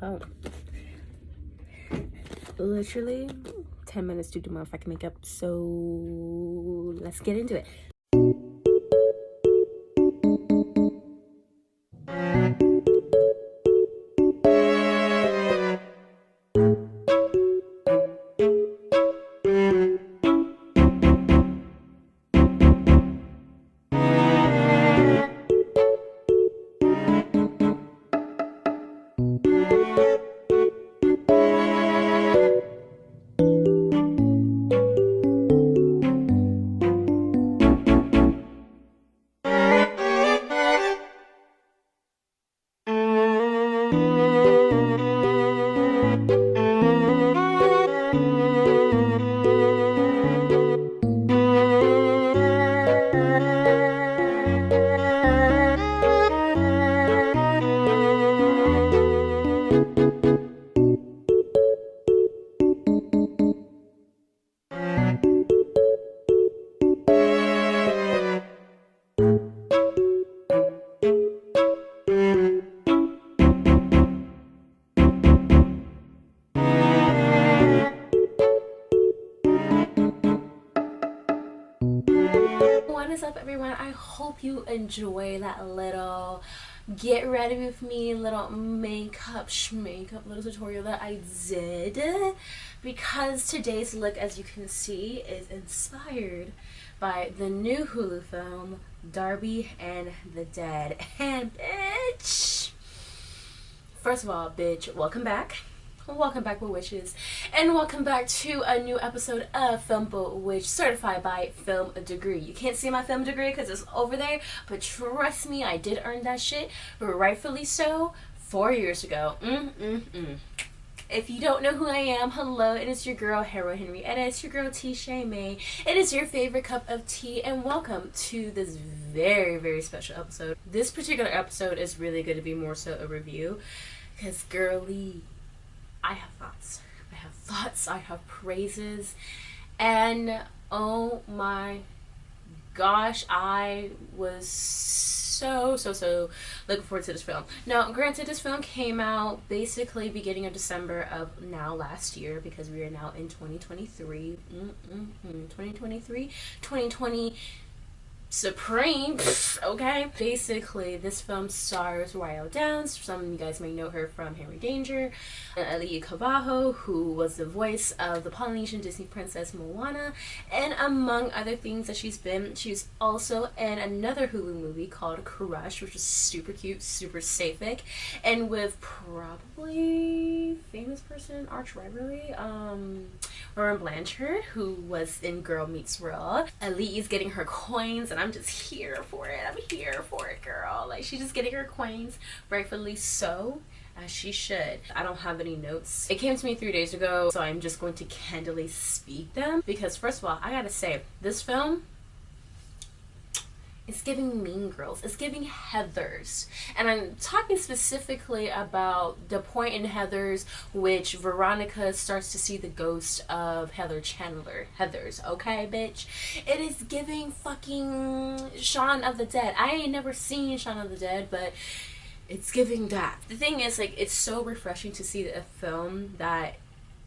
Hello. Literally 10 minutes to do my fucking makeup, so let's get into it. What is up, everyone? I hope you enjoy that little get ready with me little makeup little tutorial that I did, because today's look, as you can see, is inspired by the new Hulu film Darby and the Dead. And bitch, first of all, bitch, welcome back. Welcome back, Bwitches, and welcome back to a new episode of Film Bwitch, certified by Film Degree. You can't see my film degree because it's over there, but trust me, I did earn that shit, rightfully so, 4 years ago. If you don't know who I am, hello, it is your girl, Riele, and it's your girl, TShayMae. It is your favorite cup of tea, and welcome to this very, very special episode. This particular episode is really going to be more so a review, because girly, I have thoughts, I have praises, and oh my gosh, I was so looking forward to this film. Now, granted, this film came out basically beginning of December of last year, because we are now in 2023. 2020 Supreme, okay? Basically, this film stars Riele Downs. Some of you guys may know her from Henry Danger. Auli'i, who was the voice of the Polynesian Disney princess Moana, and among other things that she's been. She's also in another Hulu movie called Crush, which is super cute, super sapphic, and with probably famous person arch rivalry, Lauren Blanchard, who was in Girl Meets World. Auli'i is getting her coins, and I'm just here for it. I'm here for it, girl. Like, she's just getting her coins, rightfully so, as she should. I don't have any notes. It came to me 3 days ago, so I'm just going to candidly speak them, because first of all, I gotta say, this film, it's giving Mean Girls. It's giving Heathers. And I'm talking specifically about the point in Heathers which Veronica starts to see the ghost of Heather Chandler. Heathers, okay, bitch? It is giving fucking Shaun of the Dead. I ain't never seen Shaun of the Dead, but it's giving that. The thing is, like, it's so refreshing to see a film that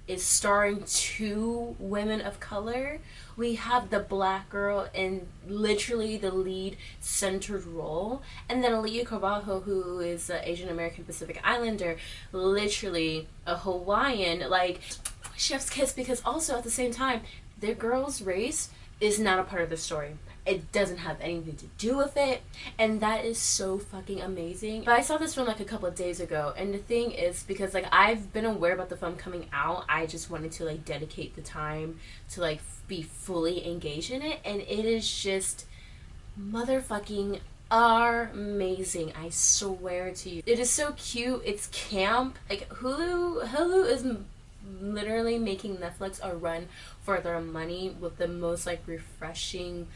is starring two women of color. We have the black girl in literally the lead centered role, and then Auli'i, who is an Asian American Pacific Islander, literally a Hawaiian, like chef's kiss, because also at the same time, the girl's race is not a part of the story. It doesn't have anything to do with it, and that is so fucking amazing. But I saw this film like a couple of days ago, and the thing is, because like I've been aware about the film coming out, I just wanted to like dedicate the time to like be fully engaged in it, and it is just motherfucking amazing. I swear to you, it is so cute. It's camp. Like Hulu is literally making Netflix a run for their money with the most like refreshing,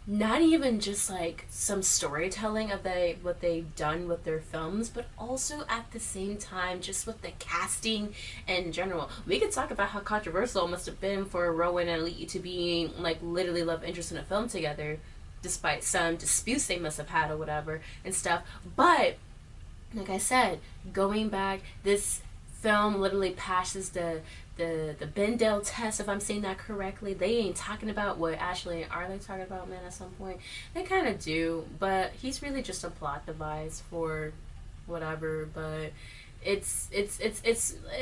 not even just like some storytelling of what they've done with their films, but also at the same time just with the casting in general. We could talk about how controversial it must have been for Rowan and Auli'i to be like literally love interest in a film together, despite some disputes they must have had or whatever and stuff. But like I said, going back, this film literally passes the Bendel test, if I'm saying that correctly. They ain't talking about what Ashley and Arlie talking about, man, at some point. They kind of do, but he's really just a plot device for whatever, but it's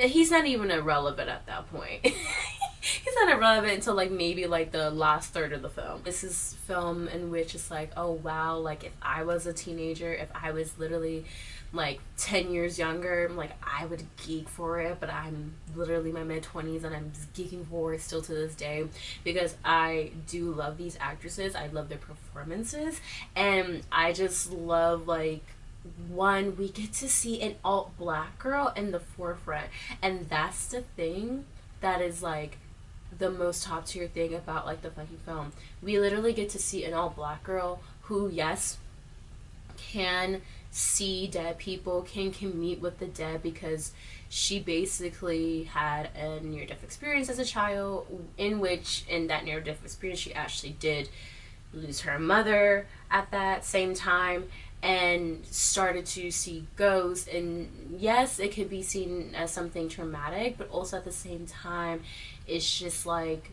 he's not even irrelevant at that point. He's not irrelevant until like maybe like the last third of the film. This is film in which it's like, oh wow, like if I was a teenager, if I was literally like 10 years younger, like I would geek for it, but I'm literally my mid-20s and I'm just geeking for it still to this day, because I do love these actresses. I love their performances, and I just love, like, one, we get to see an alt black girl in the forefront, and that's the thing that is like the most top tier thing about like the fucking film. We literally get to see an alt black girl who, yes, can see dead people, can meet with the dead, because she basically had a near-death experience as a child, in that near-death experience she actually did lose her mother at that same time, and started to see ghosts. And yes, it could be seen as something traumatic, but also at the same time it's just like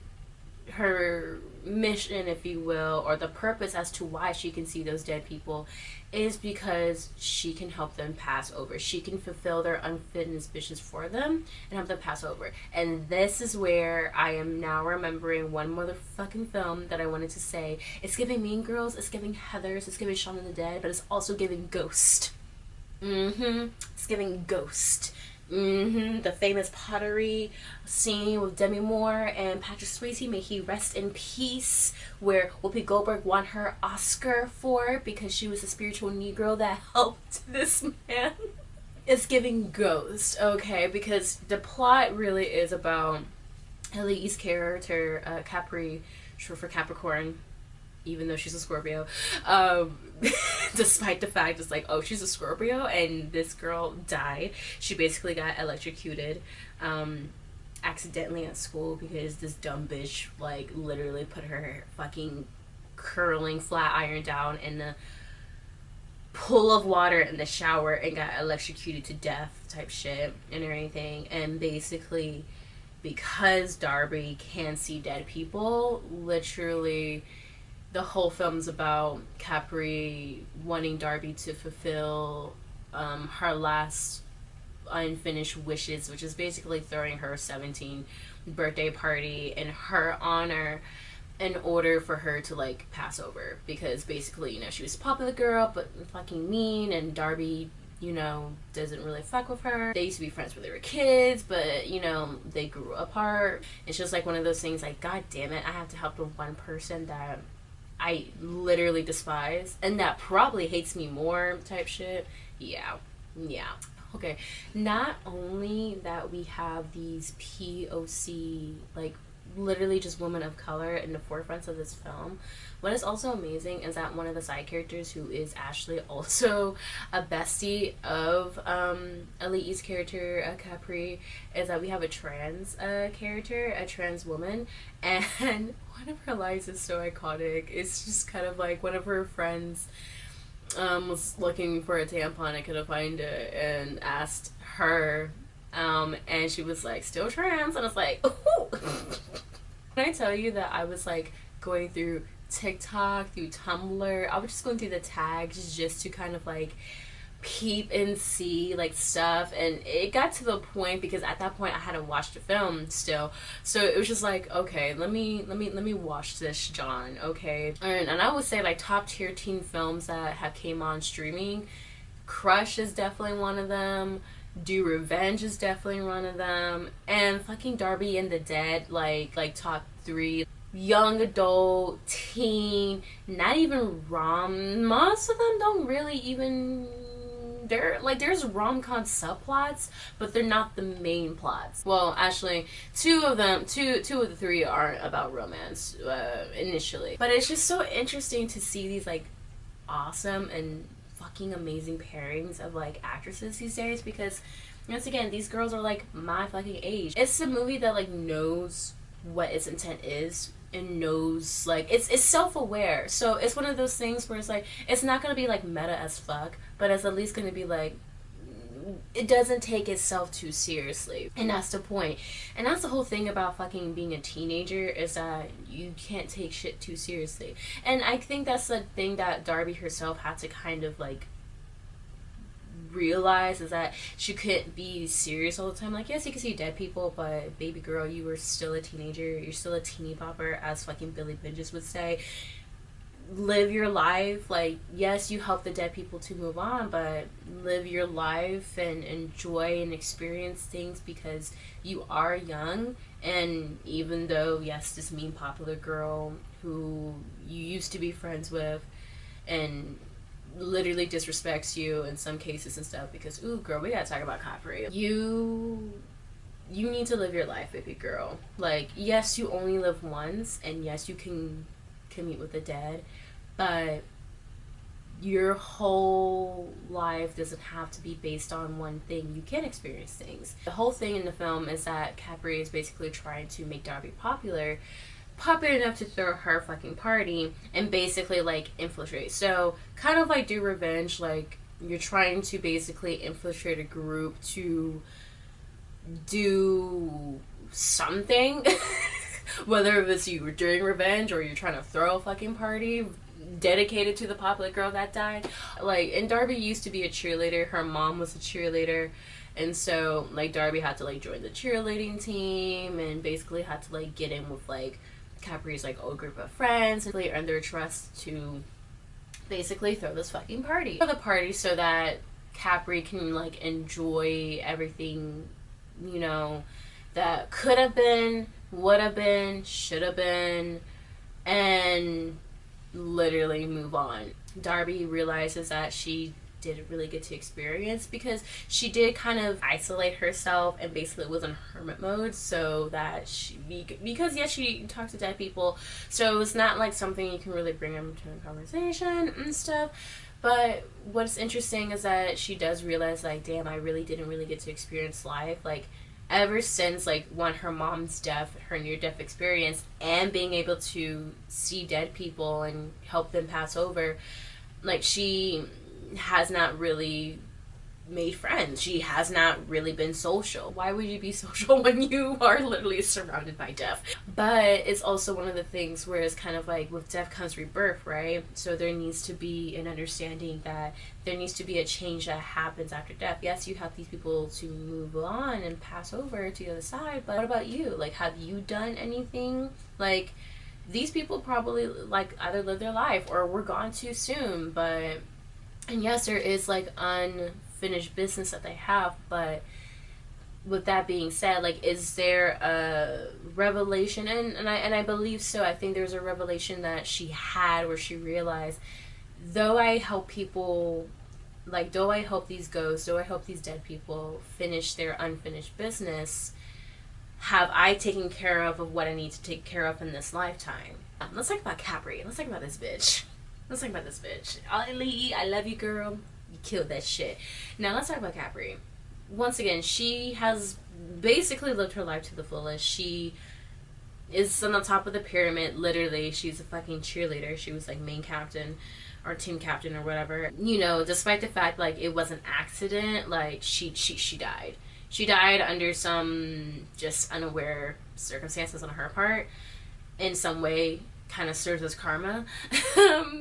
her mission, if you will, or the purpose as to why she can see those dead people, is because she can help them pass over. She can fulfill their unfitness wishes for them and help them pass over. And this is where I am now remembering one motherfucking film that I wanted to say. It's giving Mean Girls, it's giving Heathers, it's giving Shaun of the Dead, but it's also giving Ghost. It's giving Ghost. The famous pottery scene with Demi Moore and Patrick Swayze, may he rest in peace, where Whoopi Goldberg won her Oscar for, because she was a spiritual Negro that helped this man. It's giving Ghost, okay, because the plot really is about Auli'i's character, Capri, short for Capricorn, even though she's a Scorpio, despite the fact it's like, oh, she's a Scorpio and this girl died. She basically got electrocuted accidentally at school because this dumb bitch like literally put her fucking curling flat iron down in the pool of water in the shower and got electrocuted to death type shit and everything. And basically, because Darby can see dead people, literally the whole film's about Capri wanting Darby to fulfill her last unfinished wishes, which is basically throwing her 17th birthday party in her honor in order for her to like pass over, because basically, you know, she was a popular girl but fucking mean, and Darby, you know, doesn't really fuck with her. They used to be friends when they were kids, but you know, they grew apart. It's just like one of those things like, god damn it, I have to help the one person that I literally despise and that probably hates me more type shit. Yeah. Okay, not only that we have these POC, like literally just women of color in the forefront of this film, what is also amazing is that one of the side characters, who is Ashley, also a bestie of Auli'i's character, Capri, is that we have a trans character, a trans woman, and one of her lines is so iconic. It's just kind of like one of her friends was looking for a tampon and couldn't find it and asked her, and she was like, still trans? And I was like, ooh. Can I tell you that I was like going through TikTok, through Tumblr, I was just going through the tags just to kind of like peep and see like stuff, and it got to the point, because at that point I hadn't watched the film still, so it was just like, okay, let me watch this, John, okay. And I would say like top tier teen films that have came on streaming, Crush is definitely one of them, Do Revenge is definitely one of them, and fucking Darby and the Dead, like top 3 young adult, teen, not even rom. Most of them don't really even, they're like, there's rom-com subplots, but they're not the main plots. Well, actually, two of the 3 aren't about romance initially, but it's just so interesting to see these like awesome and fucking amazing pairings of like actresses these days, because once again, these girls are like my fucking age. It's a movie that like knows what its intent is, and knows, like, it's self-aware, so it's one of those things where it's like, it's not gonna be like meta as fuck, but it's at least gonna be like it doesn't take itself too seriously. And that's the point. And that's the whole thing about fucking being a teenager, is that you can't take shit too seriously. And I think that's the thing that Darby herself had to kind of like realize, is that she couldn't be serious all the time. Like, yes, you can see dead people, but baby girl, you were still a teenager. You're still a teeny bopper, as fucking Billy Bidges would say. Live your life. Like, yes, you help the dead people to move on, but live your life and enjoy and experience things, because you are young. And even though, yes, this mean popular girl who you used to be friends with and literally disrespects you in some cases and stuff, because, ooh, girl, we gotta talk about Capri. You need to live your life, baby girl. Like, yes, you only live once, and yes, you can meet with the dead, but your whole life doesn't have to be based on one thing. You can experience things. The whole thing in the film is that Capri is basically trying to make Darby popular enough to throw her fucking party and basically like infiltrate. So kind of like do revenge, like you're trying to basically infiltrate a group to do something. Whether it's you were doing revenge or you're trying to throw a fucking party dedicated to the popular girl that died. Like, and Darby used to be a cheerleader. Her mom was a cheerleader. And so, like, Darby had to, like, join the cheerleading team and basically had to, like, get in with, like, Capri's, like, old group of friends and really earn their trust to basically throw this fucking party. For the party so that Capri can, like, enjoy everything, you know, that could have been, would have been, should have been, and literally move on. Darby realizes that she didn't really get to experience, because she did kind of isolate herself and basically was in hermit mode, so that because yes, she talks to dead people, so it's not like something you can really bring into a conversation and stuff. But what's interesting is that she does realize, like, damn, I really didn't really get to experience life. Like, ever since, like, one, her mom's death, her near-death experience, and being able to see dead people and help them pass over, like, she has not really made friends. She has not really been social. Why would you be social when you are literally surrounded by death? But it's also one of the things where it's kind of like, with death comes rebirth, right? So there needs to be an understanding that there needs to be a change that happens after death. Yes, you have these people to move on and pass over to the other side, but what about you? Like, have you done anything? Like, these people probably, like, either lived their life or were gone too soon, but, and yes, there is, like, unfinished business that they have, but with that being said, like, is there a revelation? And I believe so. I think there's a revelation that she had where she realized, though I help people, like, though I help these ghosts, though I help these dead people finish their unfinished business, have I taken care of what I need to take care of in this lifetime? Let's talk about Capri. Let's talk about this bitch. Auli'i, I love you, girl. You killed that shit. Now let's talk about Capri. Once again, she has basically lived her life to the fullest. She is on the top of the pyramid, literally. She's a fucking cheerleader. She was like main captain or team captain or whatever. You know, despite the fact, like, it was an accident, like, she died. She died under some just unaware circumstances on her part. In some way, kind of serves as karma.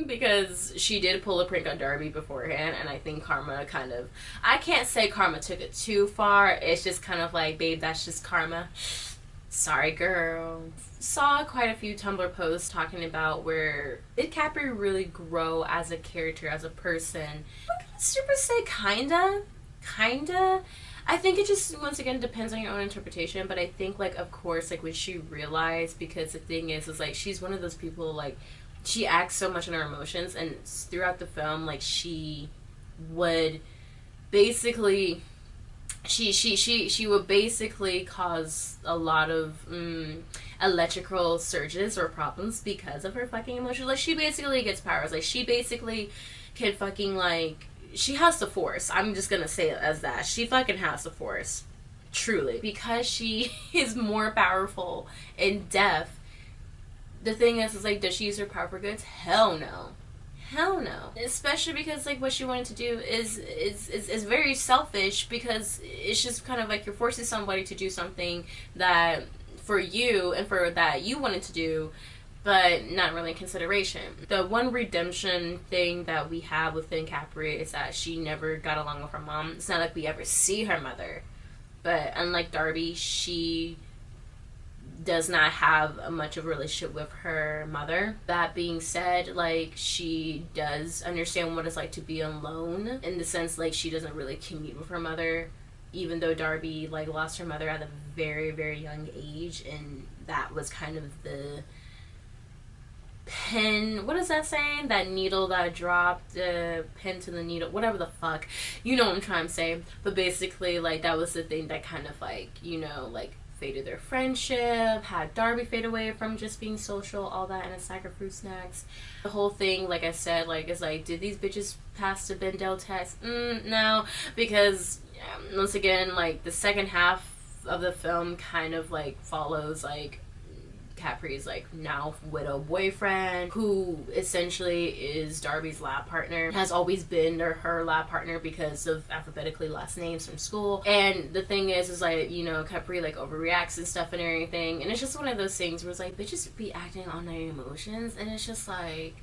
Because she did pull a prank on Darby beforehand, and I think karma kind of, I can't say karma took it too far. It's just kind of like, babe, that's just karma. Sorry, girl. Saw quite a few Tumblr posts talking about where did Capri really grow as a character, as a person? I'm gonna super say kinda. I think it just, once again, depends on your own interpretation, but I think, like, of course, like, when she realized, because the thing is like, she's one of those people, like, she acts so much on her emotions, and throughout the film, like, she would basically, she would basically cause a lot of electrical surges or problems because of her fucking emotions. Like, she basically gets powers. Like, she basically can fucking, like, she has the force. I'm just gonna say it as that. She fucking has the force. Truly. Because she is more powerful in death, the thing is like, does she use her power for good? Hell no. Hell no. Especially because like what she wanted to do is very selfish, because it's just kind of like you're forcing somebody to do something that for you and for that you wanted to do, but not really in consideration. The one redemption thing that we have within Capri is that she never got along with her mom. It's not like we ever see her mother, but unlike Darby, she does not have much of a relationship with her mother. That being said, like, she does understand what it's like to be alone, in the sense like she doesn't really commute with her mother, even though Darby like lost her mother at a very, very young age, and that was kind of the pin, what is that saying, that needle that dropped the pin to the needle, whatever the fuck, you know what I'm trying to say. But basically like that was the thing that kind of like, you know, like faded their friendship, had Darby fade away from just being social, all that, and a sack of fruit snacks. The whole thing, like I said, like, is like, did these bitches pass the Bendel test? No, because once again, like, the second half of the film kind of like follows like Capri's like now widow boyfriend, who essentially is Darby's lab partner, has always been her lab partner because of alphabetically last names from school. And the thing is like, you know, Capri like overreacts and stuff and everything, and it's just one of those things where it's like bitches be acting on their emotions, and it's just like,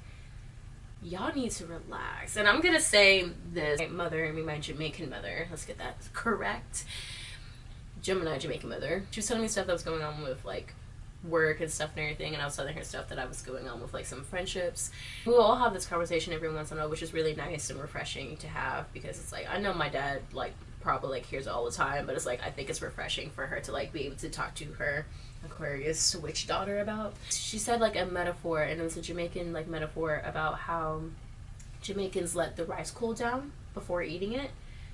y'all need to relax. And I'm gonna say this, my mother, I mean my Jamaican mother, let's get that correct, Gemini Jamaican mother, she was telling me stuff that was going on with like work and stuff and everything, and I was telling her stuff that I was going on with like some friendships. We all have this conversation every once in a while, which is really nice and refreshing to have, because it's like, I know my dad like probably like hears it all the time, but it's like, I think it's refreshing for her to like be able to talk to her Aquarius witch daughter about. She said like a metaphor, and it was a Jamaican like metaphor about how Jamaicans let the rice cool down before eating it,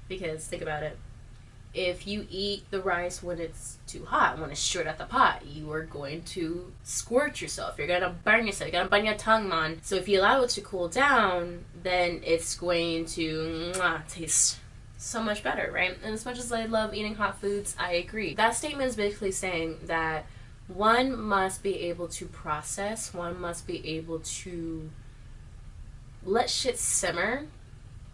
because think about it, if you eat the rice when it's too hot, when it's straight out the pot, you are going to scorch yourself. You're gonna burn yourself. You're gonna burn your tongue, man. So if you allow it to cool down, then it's going to taste so much better, right? And as much as I love eating hot foods, I agree. That statement is basically saying that one must be able to process, one must be able to let shit simmer,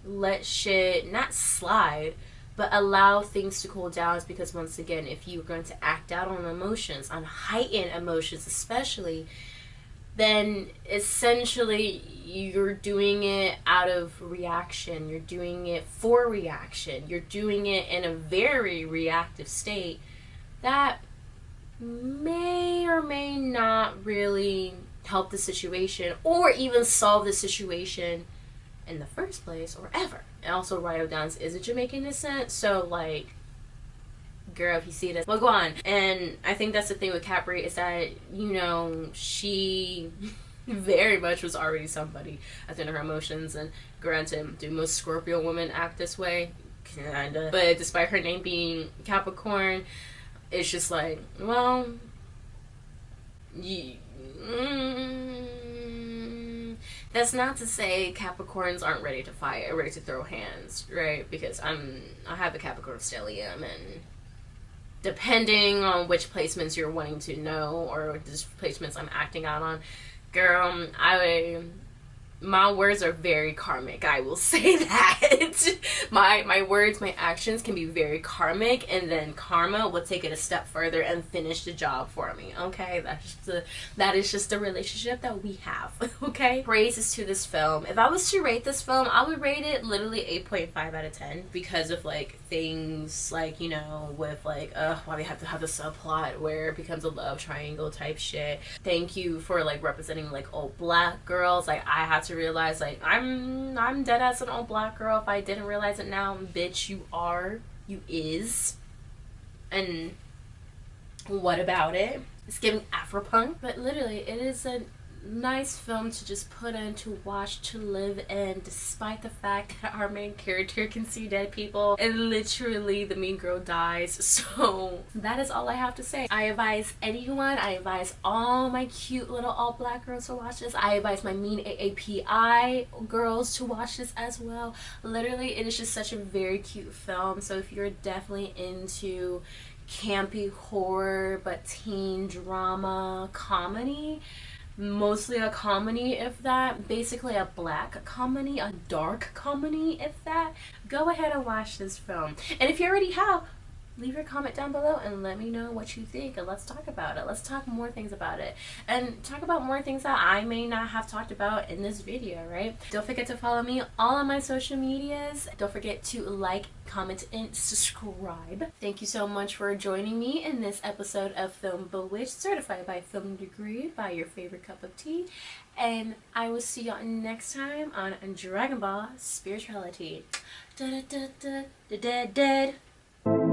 let shit not slide, but allow things to cool down. Because once again, if you're going to act out on emotions, on heightened emotions especially, then essentially you're doing it out of reaction, you're doing it for reaction, you're doing it in a very reactive state that may or may not really help the situation or even solve the situation in the first place or ever. And also Rio Dance is a Jamaican descent, so like, girl, if you see this, well, go on. And I think that's the thing with Capri, is that, you know, she very much was already somebody at the end of her emotions. And granted, do most Scorpio women act this way? Kinda. But despite her name being Capricorn, it's just like, well, that's not to say Capricorns aren't ready to fight or ready to throw hands, right? Because I have a Capricorn stellium, and depending on which placements you're wanting to know or just placements I'm acting out on, girl, my words are very karmic, I will say that. my words, my actions can be very karmic, and then karma will take it a step further and finish the job for me, okay? That is just the relationship that we have, okay? Praises to this film. If I was to rate this film, I would rate it literally 8.5 out of 10 because of like things like, you know, with like why they have to have a subplot where it becomes a love triangle type shit. Thank you for like representing like old black girls. Like, I had to realize like I'm dead as an old black girl. If I didn't realize it now, bitch, you is. And what about it? It's giving Afropunk. But literally, it is a nice film to just put in, to watch, to live in, despite the fact that our main character can see dead people and literally the mean girl dies. So that is all I have to say. I advise anyone, I advise all my cute little all black girls to watch this. I advise my mean AAPI girls to watch this as well. Literally, it is just such a very cute film. So if you're definitely into campy horror but teen drama comedy, mostly a comedy, if that. Basically a black comedy, a dark comedy, if that. Go ahead and watch this film. And if you already have, leave your comment down below and let me know what you think, and let's talk about it. Let's talk more things about it, and talk about more things that I may not have talked about in this video, right? Don't forget to follow me all on my social medias. Don't forget to like, comment, and subscribe. Thank you so much for joining me in this episode of Film Bwitch, certified by Film Degree, by your favorite cup of tea. And I will see y'all next time on Dragon Ball SpiritualiTEA. Da da da da da da da.